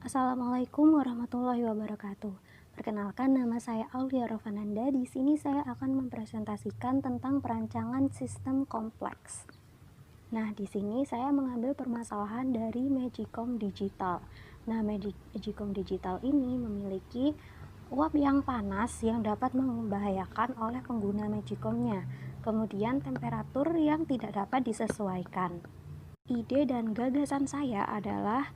Assalamualaikum warahmatullahi wabarakatuh. Perkenalkan, nama saya Aulia Rovananda. Di sini saya akan mempresentasikan tentang perancangan sistem kompleks. Nah, di sini saya mengambil permasalahan dari Magicom Digital. Nah, Magicom Digital ini memiliki uap yang panas yang dapat membahayakan oleh pengguna Magicomnya. Kemudian temperatur yang tidak dapat disesuaikan. Ide dan gagasan saya adalah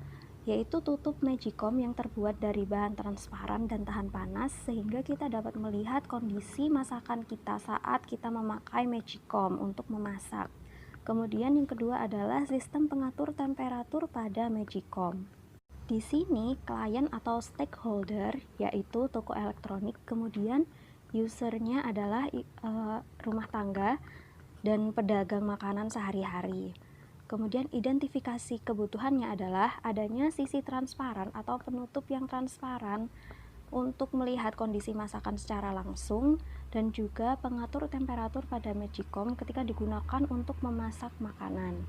yaitu tutup Magicom yang terbuat dari bahan transparan dan tahan panas, sehingga kita dapat melihat kondisi masakan kita saat kita memakai Magicom untuk memasak. Kemudian yang kedua adalah sistem pengatur temperatur pada Magicom. Di sini klien atau stakeholder yaitu toko elektronik, kemudian usernya adalah rumah tangga dan pedagang makanan sehari-hari. Kemudian identifikasi kebutuhannya adalah adanya sisi transparan atau penutup yang transparan untuk melihat kondisi masakan secara langsung, dan juga pengatur temperatur pada Magicom ketika digunakan untuk memasak makanan.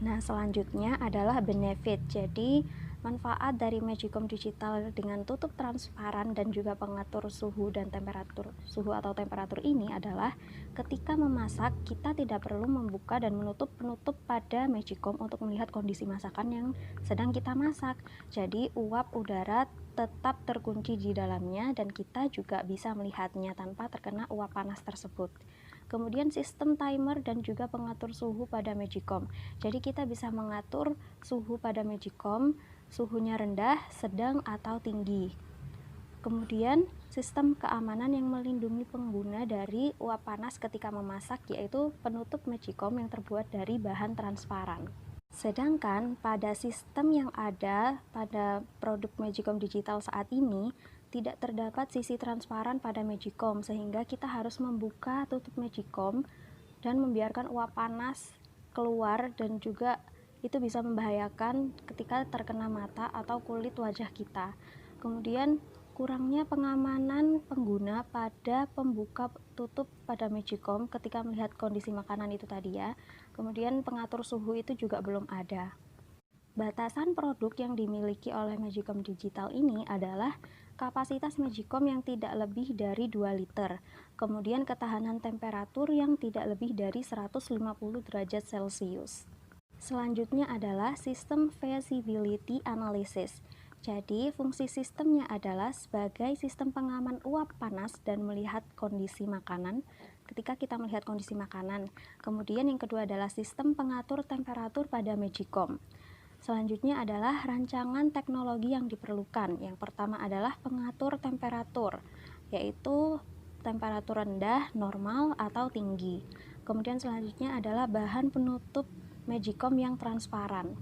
Nah, selanjutnya adalah benefit. Jadi, manfaat dari Magicom Digital dengan tutup transparan dan juga pengatur suhu dan temperatur atau temperatur ini adalah ketika memasak kita tidak perlu membuka dan menutup penutup pada Magicom untuk melihat kondisi masakan yang sedang kita masak. Jadi, uap udara tetap terkunci di dalamnya dan kita juga bisa melihatnya tanpa terkena uap panas tersebut. Kemudian sistem timer dan juga pengatur suhu pada Magicom. Jadi kita bisa mengatur suhu pada Magicom, suhunya rendah, sedang, atau tinggi. Kemudian sistem keamanan yang melindungi pengguna dari uap panas ketika memasak, yaitu penutup Magicom yang terbuat dari bahan transparan. Sedangkan pada sistem yang ada pada produk Magicom Digital saat ini, tidak terdapat sisi transparan pada Magicom, sehingga kita harus membuka tutup Magicom dan membiarkan uap panas keluar, dan juga itu bisa membahayakan ketika terkena mata atau kulit wajah kita. Kemudian kurangnya pengamanan pengguna pada pembuka tutup pada Magicom ketika melihat kondisi makanan itu tadi ya. Kemudian pengatur suhu itu juga belum ada. Batasan produk yang dimiliki oleh Magicom Digital ini adalah kapasitas Magicom yang tidak lebih dari 2 liter, kemudian ketahanan temperatur yang tidak lebih dari 150 derajat Celcius. Selanjutnya adalah sistem feasibility analysis. Jadi, fungsi sistemnya adalah sebagai sistem pengaman uap panas dan melihat kondisi makanan ketika kita melihat kondisi makanan. Kemudian yang kedua adalah sistem pengatur temperatur pada Magicom. Selanjutnya adalah rancangan teknologi yang diperlukan. Yang pertama adalah pengatur temperatur, yaitu temperatur rendah, normal, atau tinggi. Kemudian selanjutnya adalah bahan penutup Magicom yang transparan.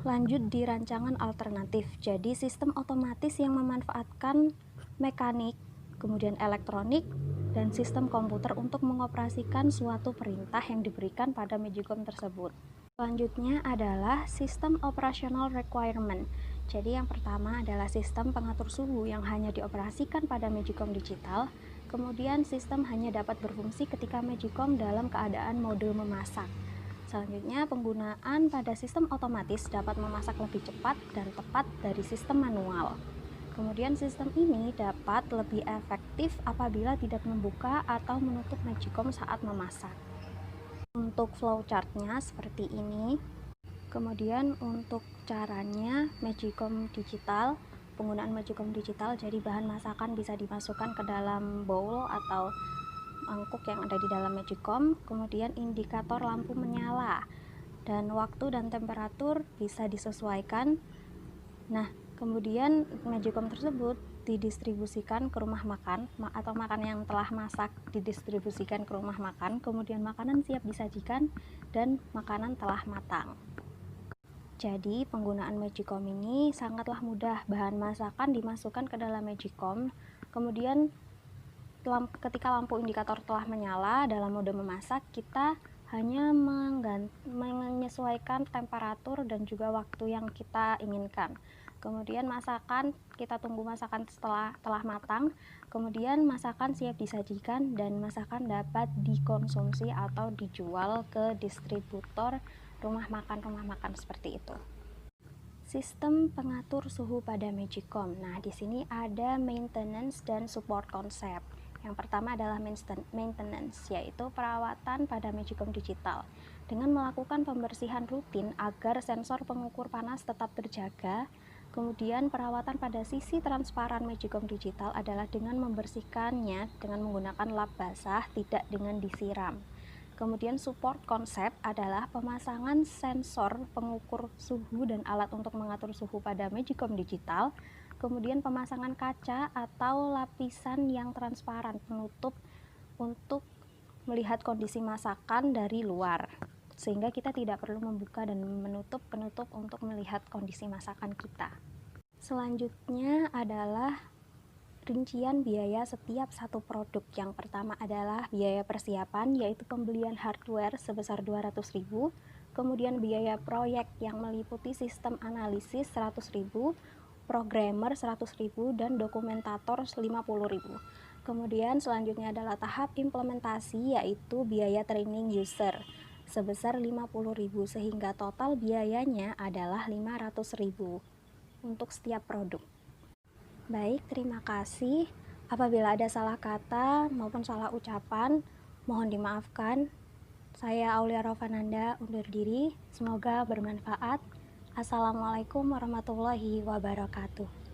Lanjut di rancangan alternatif, jadi sistem otomatis yang memanfaatkan mekanik, kemudian elektronik, dan sistem komputer untuk mengoperasikan suatu perintah yang diberikan pada Magicom tersebut. Selanjutnya adalah sistem operational requirement. Jadi yang pertama adalah sistem pengatur suhu yang hanya dioperasikan pada Magicom Digital. Kemudian sistem hanya dapat berfungsi ketika Magicom dalam keadaan mode memasak. Selanjutnya, penggunaan pada sistem otomatis dapat memasak lebih cepat dan tepat dari sistem manual. Kemudian sistem ini dapat lebih efektif apabila tidak membuka atau menutup Magicom saat memasak. Untuk flowchartnya seperti ini. Kemudian untuk caranya Magicom Digital, penggunaan Magicom Digital, jadi bahan masakan bisa dimasukkan ke dalam bowl atau mangkuk yang ada di dalam Magicom. Kemudian indikator lampu menyala dan waktu dan temperatur bisa disesuaikan. Nah, kemudian Magicom tersebut didistribusikan ke rumah makan atau makan yang telah masak didistribusikan ke rumah makan, kemudian makanan siap disajikan dan makanan telah matang. Jadi penggunaan Magicom ini sangatlah mudah. Bahan masakan dimasukkan ke dalam Magicom, kemudian ketika lampu indikator telah menyala dalam mode memasak, kita hanya menyesuaikan temperatur dan juga waktu yang kita inginkan. Kemudian masakan, kita tunggu masakan telah matang, kemudian masakan siap disajikan dan masakan dapat dikonsumsi atau dijual ke distributor rumah makan seperti itu. Sistem pengatur suhu pada Magicom. Nah, di sini ada maintenance dan support konsep. Yang pertama adalah maintenance, yaitu perawatan pada Magicom digital dengan melakukan pembersihan rutin agar sensor pengukur panas tetap terjaga. Kemudian perawatan pada sisi transparan Magicom digital adalah dengan membersihkannya dengan menggunakan lap basah, tidak dengan disiram. Kemudian support konsep adalah pemasangan sensor pengukur suhu dan alat untuk mengatur suhu pada Magicom digital. Kemudian pemasangan kaca atau lapisan yang transparan penutup untuk melihat kondisi masakan dari luar, sehingga kita tidak perlu membuka dan menutup penutup untuk melihat kondisi masakan kita. Selanjutnya adalah rincian biaya setiap satu produk. Yang pertama adalah biaya persiapan, yaitu pembelian hardware sebesar 200.000, kemudian biaya proyek yang meliputi sistem analisis 100.000, programmer 100.000, dan dokumentator 50.000. Kemudian selanjutnya adalah tahap implementasi, yaitu biaya training user sebesar 50.000, sehingga total biayanya adalah 500.000 untuk setiap produk. Baik, terima kasih. Apabila ada salah kata maupun salah ucapan, mohon dimaafkan. Saya Aulia Rovananda undur diri. Semoga bermanfaat. Assalamualaikum warahmatullahi wabarakatuh.